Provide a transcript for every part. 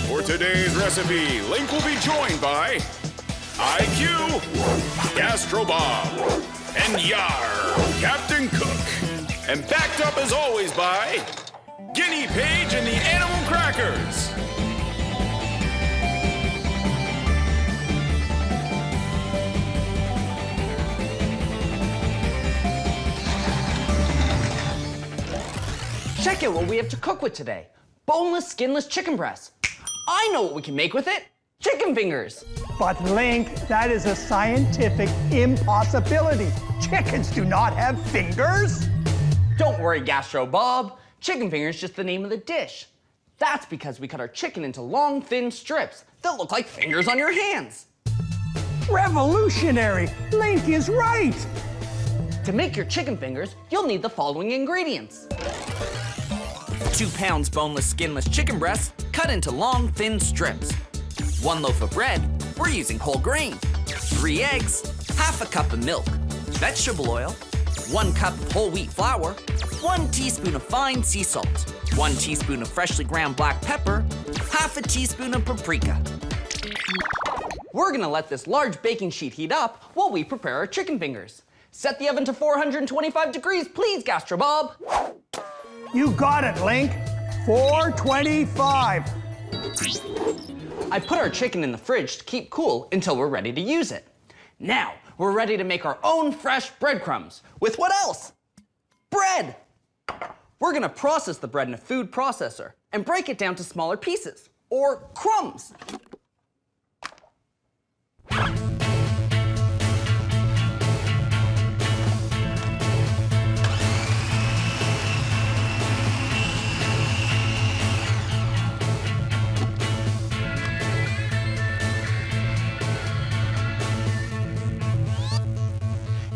For today's recipe, Link will be joined by IQ, Gastro Bob, and Yar, Captain Cook. And backed up as always by Guinea Page and the Animal Crackers. Check out what we have to cook with today. Boneless, skinless chicken breasts. I know what we can make with it. Chicken fingers. But Link, that is a scientific impossibility. Chickens do not have fingers. Don't worry, Gastro Bob. Chicken fingers is just the name of the dish. That's because we cut our chicken into long, thin strips that look like fingers on your hands. Revolutionary. Link is right. To make your chicken fingers, you'll need the following ingredients. 2 pounds boneless, skinless chicken breasts cut into long, thin strips. 1 loaf of bread, we're using whole grain. 3 eggs, half a cup of milk, vegetable oil, 1 cup of whole wheat flour, 1 teaspoon of fine sea salt, 1 teaspoon of freshly ground black pepper, half a teaspoon of paprika. We're gonna let this large baking sheet heat up while we prepare our chicken fingers. Set the oven to 425 degrees, please, Gastro Bob. You got it, Link. 425. I put our chicken in the fridge to keep cool until we're ready to use it. Now, we're ready to make our own fresh breadcrumbs. With what else? Bread! We're gonna process the bread in a food processor and break it down to smaller pieces, or crumbs.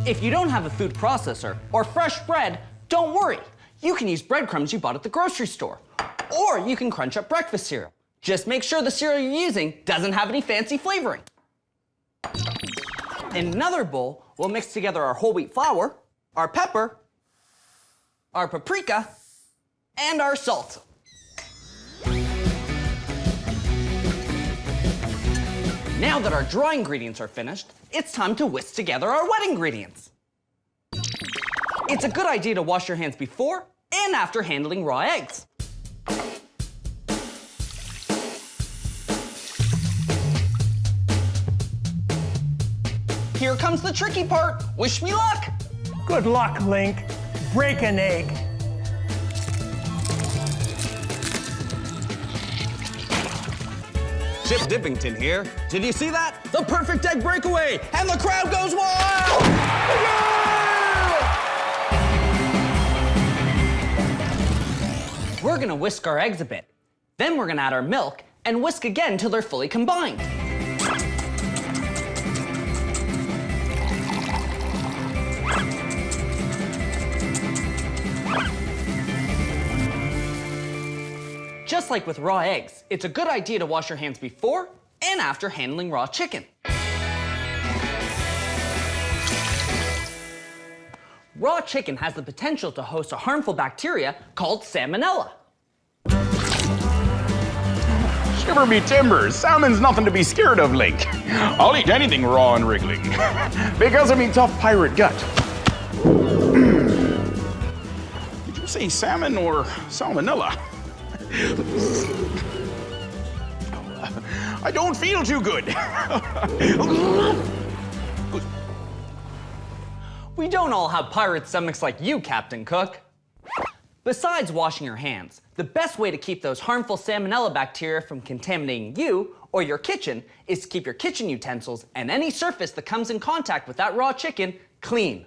If you don't have a food processor or fresh bread, don't worry. You can use breadcrumbs you bought at the grocery store. Or you can crunch up breakfast cereal. Just make sure the cereal you're using doesn't have any fancy flavoring. In another bowl, we'll mix together our whole wheat flour, our pepper, our paprika, and our salt. Now that our dry ingredients are finished, it's time to whisk together our wet ingredients. It's a good idea to wash your hands before and after handling raw eggs. Here comes the tricky part. Wish me luck. Good luck, Link. Break an egg. Chip Dippington here. Did you see that? The perfect egg breakaway, and the crowd goes wild! Yeah! We're gonna whisk our eggs a bit. Then we're gonna add our milk and whisk again till they're fully combined. Just like with raw eggs, it's a good idea to wash your hands before and after handling raw chicken. Raw chicken has the potential to host a harmful bacteria called salmonella. Shiver me timbers, salmon's nothing to be scared of, Link. I'll eat anything raw and wriggling. Because of me tough pirate gut. Did you say salmon or salmonella? I don't feel too good. We don't all have pirate stomachs like you, Captain Cook. Besides washing your hands, the best way to keep those harmful salmonella bacteria from contaminating you or your kitchen is to keep your kitchen utensils and any surface that comes in contact with that raw chicken clean.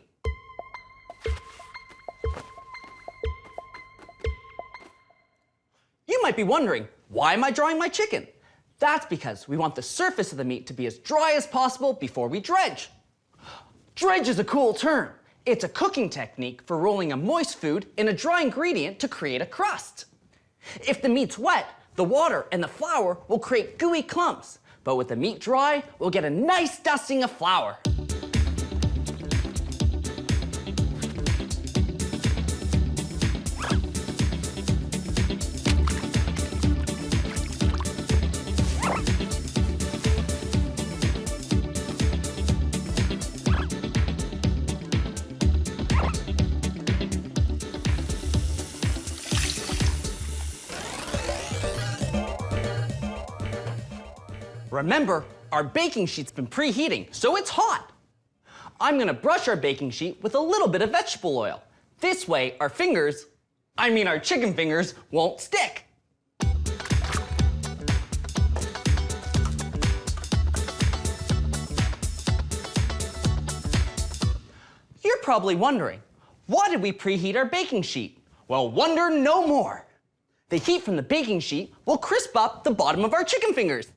You might be wondering, why am I drying my chicken? That's because we want the surface of the meat to be as dry as possible before we dredge. Dredge is a cool term. It's a cooking technique for rolling a moist food in a dry ingredient to create a crust. If the meat's wet, the water and the flour will create gooey clumps. But with the meat dry, we'll get a nice dusting of flour. Remember, our baking sheet's been preheating, so it's hot. I'm gonna brush our baking sheet with a little bit of vegetable oil. This way, our chicken fingers won't stick. You're probably wondering, why did we preheat our baking sheet? Well, wonder no more. The heat from the baking sheet will crisp up the bottom of our chicken fingers.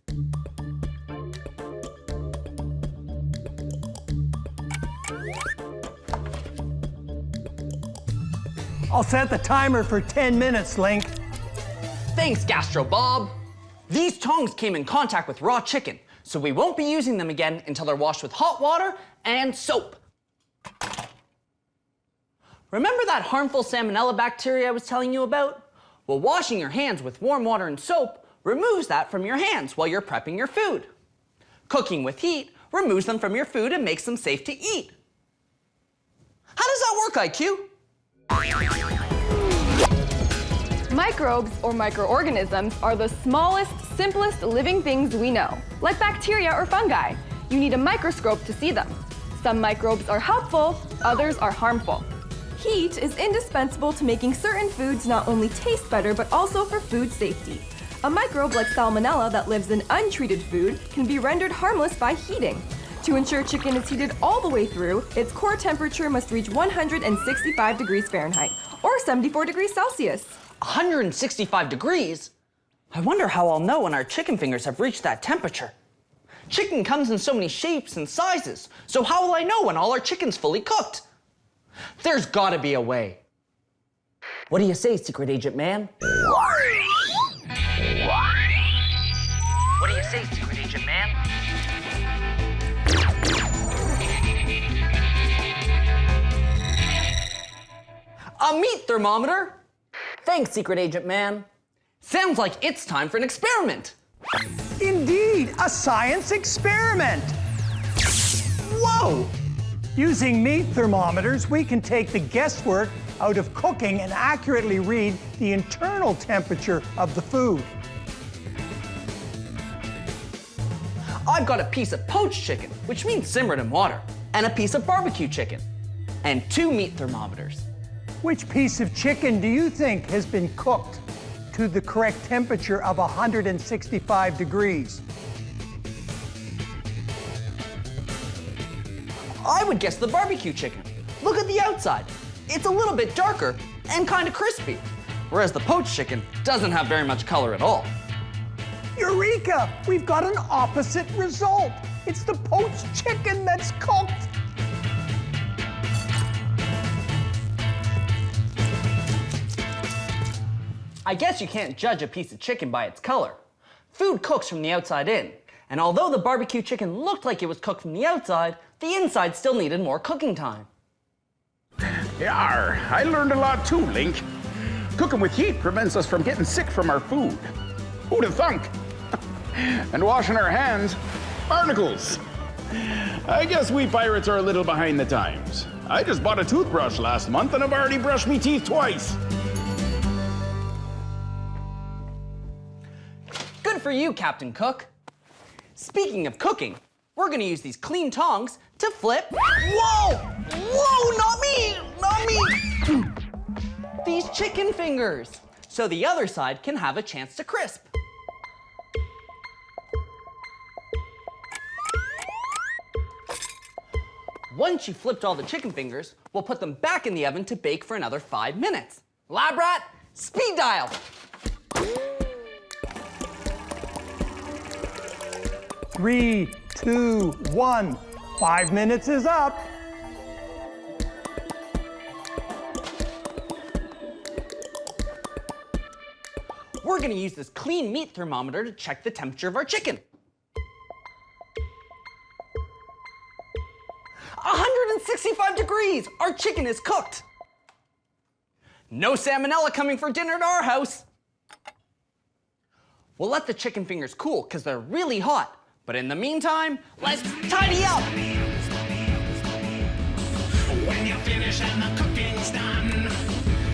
I'll set the timer for 10 minutes, Link. Thanks, Gastro Bob. These tongs came in contact with raw chicken, so we won't be using them again until they're washed with hot water and soap. Remember that harmful salmonella bacteria I was telling you about? Well, washing your hands with warm water and soap removes that from your hands while you're prepping your food. Cooking with heat removes them from your food and makes them safe to eat. How does that work, IQ? Microbes, or microorganisms, are the smallest, simplest living things we know, like bacteria or fungi. You need a microscope to see them. Some microbes are helpful, others are harmful. Heat is indispensable to making certain foods not only taste better, but also for food safety. A microbe like salmonella that lives in untreated food can be rendered harmless by heating. To ensure chicken is heated all the way through, its core temperature must reach 165 degrees Fahrenheit, or 74 degrees Celsius. 165 degrees? I wonder how I'll know when our chicken fingers have reached that temperature. Chicken comes in so many shapes and sizes, so how will I know when all our chicken's fully cooked? There's gotta be a way. What do you say, Secret Agent Man? What do you say, Secret Agent Man? A meat thermometer! Thanks, Secret Agent Man. Sounds like it's time for an experiment. Indeed, a science experiment. Whoa! Using meat thermometers, we can take the guesswork out of cooking and accurately read the internal temperature of the food. I've got a piece of poached chicken, which means simmered in water, and a piece of barbecue chicken, and 2 meat thermometers. Which piece of chicken do you think has been cooked to the correct temperature of 165 degrees? I would guess the barbecue chicken. Look at the outside. It's a little bit darker and kind of crispy, whereas the poached chicken doesn't have very much color at all. Eureka! We've got an opposite result. It's the poached chicken that's cooked. I guess you can't judge a piece of chicken by its color. Food cooks from the outside in, and although the barbecue chicken looked like it was cooked from the outside, the inside still needed more cooking time. Yar, I learned a lot too, Link. Cooking with heat prevents us from getting sick from our food. Who'd have thunk? And washing our hands, barnacles. I guess we pirates are a little behind the times. I just bought a toothbrush last month and I've already brushed me teeth twice. Good for you, Captain Cook. Speaking of cooking, we're gonna use these clean tongs to flip. Whoa! Whoa, not me! Not me! These chicken fingers, so the other side can have a chance to crisp. Once you flipped all the chicken fingers, we'll put them back in the oven to bake for another 5 minutes. Lab rat, speed dial! 3, 2, 1. 5 minutes is up. We're gonna use this clean meat thermometer to check the temperature of our chicken. 165 degrees! Our chicken is cooked! No salmonella coming for dinner at our house! We'll let the chicken fingers cool because they're really hot. But in the meantime, let's tidy up! When you finish and the cooking's done,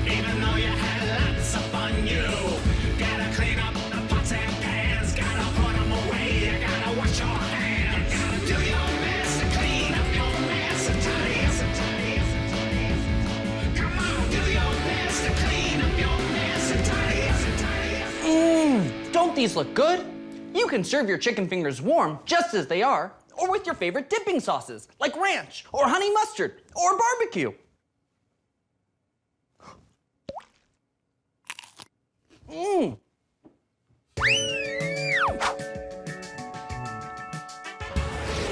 even though you had lots of fun, you gotta clean up the pots and pans, gotta put them away, you gotta these look good? You can serve your chicken fingers warm just as they are, or with your favorite dipping sauces, like ranch, or honey mustard, or barbecue. Mmm.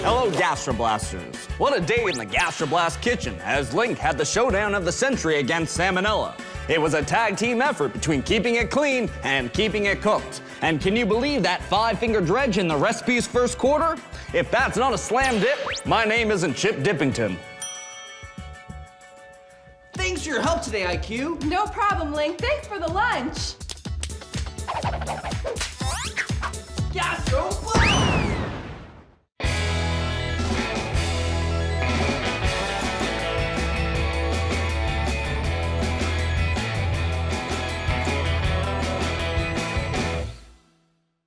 Hello, Gastroblasters. What a day in the Gastroblast kitchen as Link had the showdown of the century against salmonella. It was a tag team effort between keeping it clean and keeping it cooked. And can you believe that 5-finger dredge in the recipe's first quarter? If that's not a slam dip, my name isn't Chip Dippington. Thanks for your help today, IQ. No problem, Link. Thanks for the lunch.